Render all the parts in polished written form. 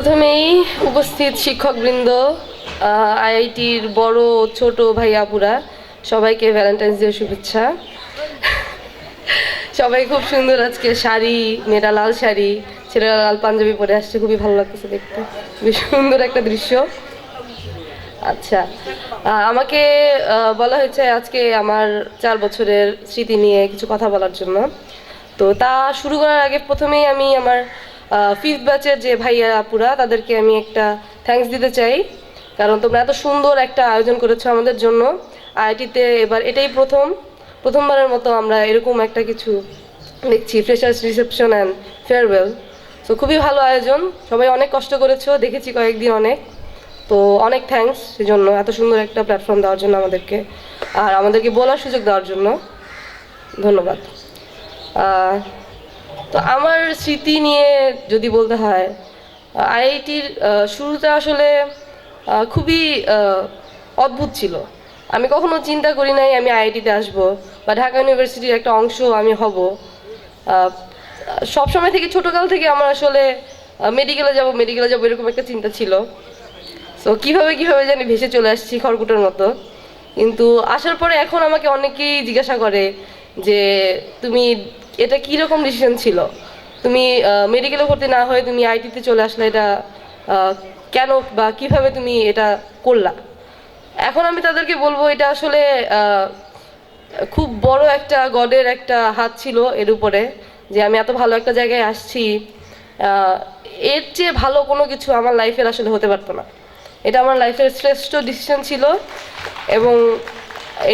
প্রথমেই উপস্থিত শিক্ষকবৃন্দ, আইআইটির বড় ছোট ভাই আপুরা, সবাইকে ভ্যালেন্টাইন্স ডে শুভেচ্ছা। সবাই খুব সুন্দর আজকে শাড়ি, মেয়েরা লাল শাড়ি, ছেলেরা লাল পাঞ্জাবি পরে আসছে, খুবই ভালো লাগতেছে দেখতে, খুবই সুন্দর একটা দৃশ্য। আচ্ছা, আমাকে বলা হয়েছে আজকে আমার 4 বছরের স্মৃতি নিয়ে কিছু কথা বলার জন্য। তো তা শুরু করার আগে প্রথমেই আমি আমার 5th ব্যাচের যে ভাইয়া আপুরা তাদেরকে আমি একটা থ্যাঙ্কস দিতে চাই, কারণ তোমরা এত সুন্দর একটা আয়োজন করেছো আমাদের জন্য। আইআইটিতে এবার এটাই প্রথমবারের মতো আমরা এরকম একটা কিছু দেখছি, ফ্রেশার্স রিসেপশন অ্যান্ড ফেয়ারওয়েল। তো খুবই ভালো আয়োজন, সবাই অনেক কষ্ট করেছো, দেখেছি কয়েকদিন অনেক। তো অনেক থ্যাঙ্কস সেজন্য, এত সুন্দর একটা প্ল্যাটফর্ম দেওয়ার জন্য আমাদেরকে, আর আমাদেরকে বলার সুযোগ দেওয়ার জন্য ধন্যবাদ। তো আমার স্মৃতি নিয়ে যদি বলতে হয়, আইআইটির শুরুতে আসলে খুবই অদ্ভুত ছিল। আমি কখনো চিন্তা করি নাই আমি আইআইটিতে আসবো বা ঢাকা ইউনিভার্সিটির একটা অংশ আমি হব। সবসময় থেকে ছোটোকাল থেকে আমার আসলে মেডিকেলে যাব এরকম একটা চিন্তা ছিল। সো কীভাবে জানি ভেসে চলে আসছি খড়কুটোর মতো। কিন্তু আসার পরে এখন আমাকে অনেকেই জিজ্ঞাসা করে যে তুমি এটা কীরকম ডিসিশন ছিল, তুমি মেডিকেলে ভর্তি না হয়ে তুমি আইটিতে চলে আসলে, এটা কেন বা কিভাবে তুমি এটা করলা। এখন আমি তাদেরকে বলবো এটা আসলে খুব বড় একটা গডের একটা হাত ছিল এর উপরে, যে আমি এত ভালো একটা জায়গায় আসছি। এর চেয়ে ভালো কোনো কিছু আমার লাইফের আসলে হতে পারতো না। এটা আমার লাইফের শ্রেষ্ঠ ডিসিশন ছিল, এবং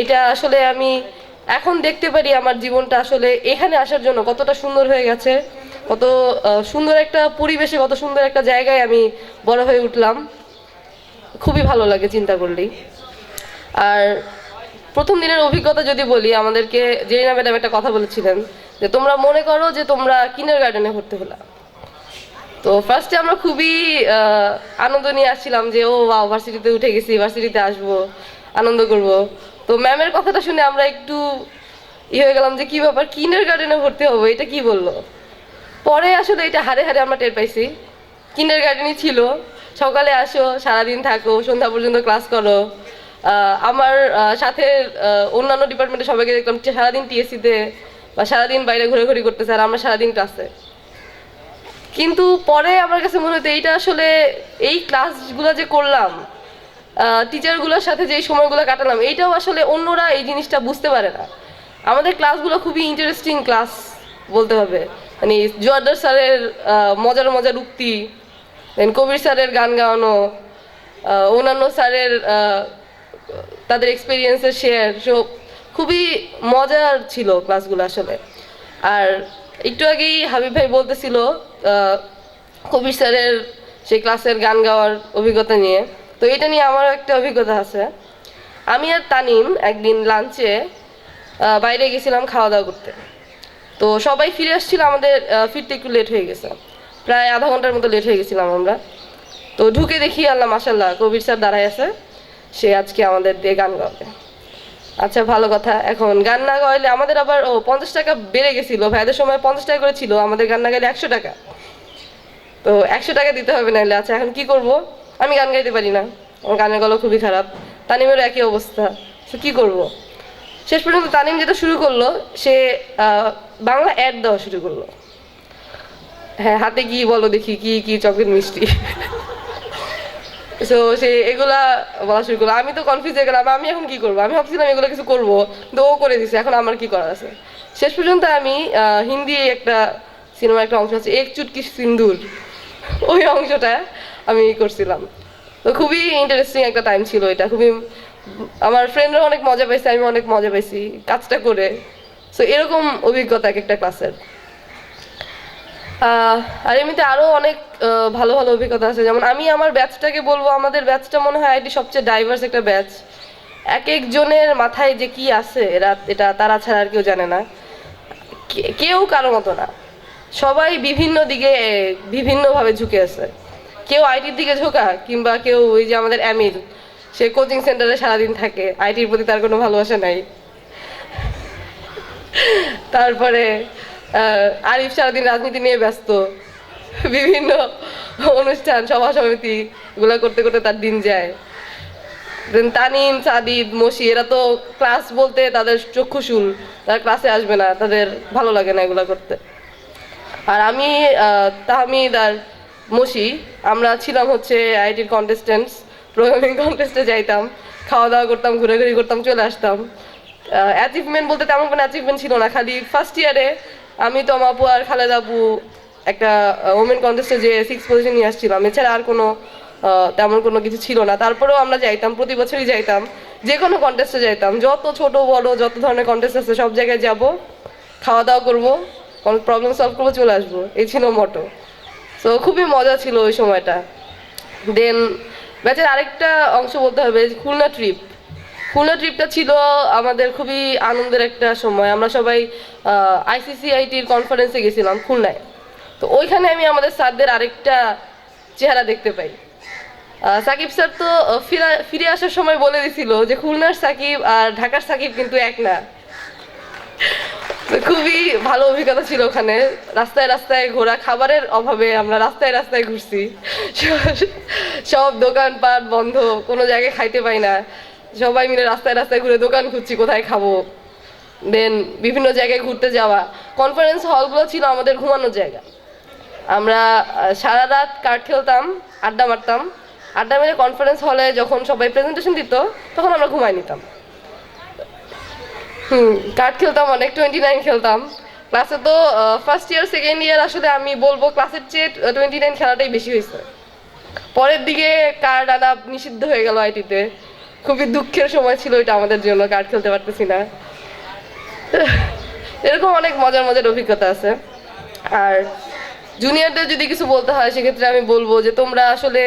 এটা আসলে আমি এখন দেখতে পারি আমার জীবনটা আসলে এখানে আসার জন্য কতটা সুন্দর হয়ে গেছে, কত সুন্দর একটা পরিবেশে, কত সুন্দর একটা জায়গায় আমি বড় হয়ে উঠলাম। খুবই ভালো লাগে চিন্তা করলেই। আর প্রথম দিনের অভিজ্ঞতা যদি বলি, আমাদেরকে জেরিনা ম্যাডাম একটা কথা বলেছিলেন যে তোমরা মনে করো যে তোমরা কিন্ডারগার্টেনে ভর্তি হলা। তো ফার্স্টে আমরা খুবই আনন্দ নিয়ে আসছিলাম যে ও ওয়াও, ভার্সিটিতে উঠে গেছি, ভার্সিটিতে আসবো, আনন্দ করব। তো ম্যামের কথাটা শুনে আমরা একটু হয়ে গেলাম যে কী ব্যাপার, কিন্ডারগার্টেনে ভর্তি হবো, এটা কি বললো। পরে আসলে এটা হারে হারে আমরা টের পাইছি, কিন্ডারগার্টেনই ছিল। সকালে আসো, সারাদিন থাকো, সন্ধ্যা পর্যন্ত ক্লাস করো। আমার সাথে অন্যান্য ডিপার্টমেন্টে সবাইকে দেখলাম সারাদিন টিএসসিতে বা সারাদিন বাইরে ঘোরাঘুরি করতেছে, আর আমরা সারাদিন ক্লাসে। কিন্তু পরে আমার কাছে মনে হতো এইটা আসলে এই ক্লাসগুলো যে করলাম, টিচারগুলোর সাথে যে সময়গুলো কাটালাম, এইটাও আসলে অন্যরা এই জিনিসটা বুঝতে পারে না। আমাদের ক্লাসগুলো খুবই ইন্টারেস্টিং ক্লাস বলতে হবে। মানে জোয়ারদার স্যারের মজার মজার উক্তি, দেন কবির স্যারের গান গাওয়ানো, অন্যান্য স্যারের তাদের এক্সপিরিয়েন্সের শেয়ার, সব খুবই মজার ছিল ক্লাসগুলো আসলে। আর একটু আগেই হাবিব ভাই বলতেছিল কবির স্যারের সেই ক্লাসের গান গাওয়ার অভিজ্ঞতা নিয়ে। তো এটা নিয়ে আমারও একটা অভিজ্ঞতা আছে। আমি আর তানিম একদিন লাঞ্চে বাইরে গেছিলাম খাওয়া দাওয়া করতে। তো সবাই ফিরে আসছিল, আমাদের ফিরতে একটু লেট হয়ে গেছে, প্রায় আধা ঘন্টার মতো লেট হয়ে গেছিলাম আমরা। তো ঢুকে দেখি আল্লাহ মাশাল্লাহ, কবির স্যার দাঁড়ায় আছে, সে আজকে আমাদের দিয়ে গান গাবে। আচ্ছা, ভালো কথা। এখন গান না গাইলে আমাদের আবার 50 টাকা বেড়ে গেছিল, ভাইদের সময় 50 টাকা করে ছিল, আমাদের গান না গাইলে 100 টাকা। তো 100 টাকা দিতে হবে নাহলে। আচ্ছা, এখন কি করব, আমি গান গাইতে পারি না, আমার গানের গলা খুবই খারাপ, তানিমেরও একই অবস্থা। তো কি করব, শেষ পর্যন্ত তানিম যেটা শুরু করলো, সে বাংলা অ্যাড দেওয়া শুরু করলো। হ্যাঁ, হাতে কি বলো দেখি, কি কি চকলেট মিষ্টি। সো সে এগুলা বলা শুরু করলো। আমি তো কনফিউজ হয়ে গেলাম, আমি এখন কি করবো। আমি ভাবছিলাম এগুলো কিছু করবো, কিন্তু ও করে দিছে, এখন আমার কি করার আছে। শেষ পর্যন্ত আমি হিন্দি একটা সিনেমার একটা অংশ আছে, এক চুটকি সিন্দুর, ওই অংশটা আমি করছিলাম। তো খুবই ইন্টারেস্টিং একটা টাইম ছিল এটা, খুবই। আমার ফ্রেন্ডরা অনেক মজা পাইছে, আমি অনেক মজা পাইছি কাজটা করে। সো এরকম অভিজ্ঞতা এক একটা ক্লাসের। আর এমনিতে আরও অনেক ভালো ভালো অভিজ্ঞতা আছে। যেমন আমি আমার ব্যাচটাকে বলবো, আমাদের ব্যাচটা মনে হয় আইটি সবচেয়ে ডাইভার্স একটা ব্যাচ। এক একজনের মাথায় যে কি আছে এটা তারা ছাড়া আর কেউ জানে না, কেউ কারো মতো না। সবাই বিভিন্ন দিকে বিভিন্নভাবে ঝুঁকে আছে। কেউ আইটির দিকে ঝোঁকা, কিংবা কেউ ওই যে আমাদের অ্যামিল, সে কোচিং সেন্টারে সারাদিন থাকে, আইটির প্রতি তার কোনো ভালোবাসা নাই। তারপরে আরিফ সারাদিন রাজনীতি নিয়ে ব্যস্ত, বিভিন্ন অনুষ্ঠান সভা সমিতি এগুলো করতে করতে তার দিন যায়। দেন তানিম, সাদিদ, মসি এরা তো ক্লাস বলতে তাদের চক্ষুশূল, তারা ক্লাসে আসবে না, তাদের ভালো লাগে না এগুলো করতে। আর আমি তাহমিদ আর মসি আমরা ছিলাম হচ্ছে আইটির কন্টেস্টেন্টস, প্রোগ্রামিং কন্টেস্টে যাইতাম, খাওয়া দাওয়া করতাম, ঘোরাঘুরি করতাম, চলে আসতাম। অ্যাচিভমেন্ট বলতে তেমন কোনো অ্যাচিভমেন্ট ছিল না, খালি ফার্স্ট ইয়ারে আমি তো আপু আর খালেদ আপু একটা ওমেন কন্টেস্টে যে 6 পজিশন নিয়ে আসছিলাম, এছাড়া আর কোনো তেমন কোনো কিছু ছিল না। তারপরেও আমরা যাইতাম, প্রতি বছরই যাইতাম, যে কোনো কন্টেস্টে যাইতাম, যত ছোট বড় যত ধরনের কন্টেস্ট আছে সব জায়গায় যাব, খাওয়া দাওয়া করবো, কোনো প্রবলেম সলভ করবো, চলে আসবো, এই ছিল মোটো। সো খুবই মজা ছিল ওই সময়টা। দেন ব্যাচের আরেকটা অংশ বলতে হবে, খুলনা ট্রিপ। খুলনা ট্রিপটা ছিল আমাদের খুবই আনন্দের একটা সময়। আমরা সবাই আইসিসিআইটির কনফারেন্সে গেছিলাম খুলনায়। তো ওইখানে আমি আমাদের স্যারদের আরেকটা চেহারা দেখতে পাই। সাকিব স্যার তো ফিরে আসার সময় বলে দিছিল যে খুলনার সাকিব আর ঢাকার সাকিব কিন্তু এক না। তো খুবই ভালো অভিজ্ঞতা ছিল ওখানে, রাস্তায় রাস্তায় ঘোরা, খাবারের অভাবে আমরা রাস্তায় রাস্তায় ঘুরছি, সব দোকানপাট বন্ধ, কোনো জায়গায় খাইতে পাই না, সবাই মিলে রাস্তায় রাস্তায় ঘুরে দোকান খুঁজছি কোথায় খাবো। দেন বিভিন্ন জায়গায় ঘুরতে যাওয়া, কনফারেন্স হলগুলো ছিল আমাদের ঘুমানোর জায়গা। আমরা সারা রাত কার্ড খেলতাম, আড্ডা মারতাম, আড্ডা মেরে কনফারেন্স হলে যখন সবাই প্রেজেন্টেশন দিত তখন আমরা ঘুমাই নিতাম। কার্ড খেলতাম অনেক, 29 খেলতাম ক্লাসে। তো ফার্স্ট ইয়ার সেকেন্ড ইয়ার আসলে আমি বলবো ক্লাসের চেয়ে 29 খেলাটাই বেশি হয়েছে। পরের দিকে কার্ড আনা নিষিদ্ধ হয়ে গেল আইটিতে, খুবই দুঃখের সময় ছিল এটা আমাদের জন্য, কার্ড খেলতে পারতেছি না। এরকম অনেক মজার মজার অভিজ্ঞতা আছে। আর জুনিয়রদের যদি কিছু বলতে হয় সেক্ষেত্রে আমি বলবো যে তোমরা আসলে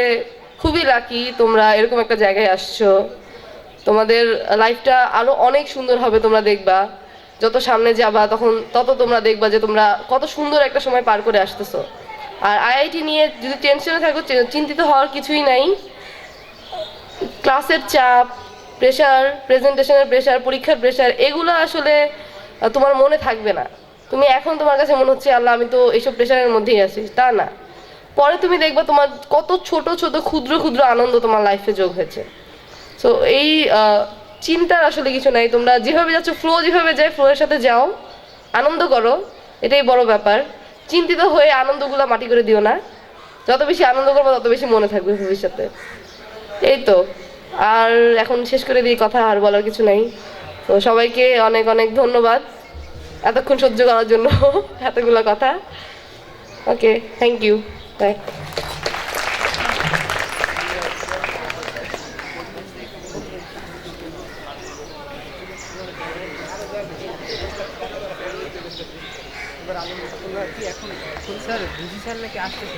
খুবই লাকি, তোমরা এরকম একটা জায়গায় আসছো। তোমাদের লাইফটা আরো অনেক সুন্দর হবে, তোমরা দেখবা যত সামনে যাবা তখন তত তোমরা দেখবা যে তোমরা কত সুন্দর একটা সময় পার করে আসতেছো। আর আইআইটি নিয়ে যদি টেনশনে থাকো, চিন্তিত হওয়ার কিছুই নাই। ক্লাসের চাপ, প্রেশার, প্রেজেন্টেশনের প্রেশার, পরীক্ষার প্রেশার, এগুলো আসলে তোমার মনে থাকবে না। তুমি এখন তোমার কাছে মনে হচ্ছে আল্লাহ আমি তো এইসব প্রেশারের মধ্যেই আছি, তা না। পরে তুমি দেখবা তোমার কত ছোট ছোট ক্ষুদ্র ক্ষুদ্র আনন্দ তোমার লাইফে যোগ হয়েছে। সো এই চিন্তার আসলে কিছু নাই, তোমরা যেভাবে যাচ্ছ, ফ্লো যেভাবে যায় ফ্লোয়ের সাথে যাও, আনন্দ করো, এটাই বড় ব্যাপার। চিন্তিত হয়ে আনন্দগুলো মাটি করে দিও না, যত বেশি আনন্দ করবো তত বেশি মনে থাকবে ভবিষ্যতে। এই তো, আর এখন শেষ করে দিই, কথা আর বলার কিছু নাই। তো সবাইকে অনেক অনেক ধন্যবাদ এতক্ষণ সহ্য করার জন্য এতগুলো কথা। ওকে, থ্যাংক ইউ, বাই। এবার আলম কি এখন স্যার বুঝি স্যার নাকি আসতেছে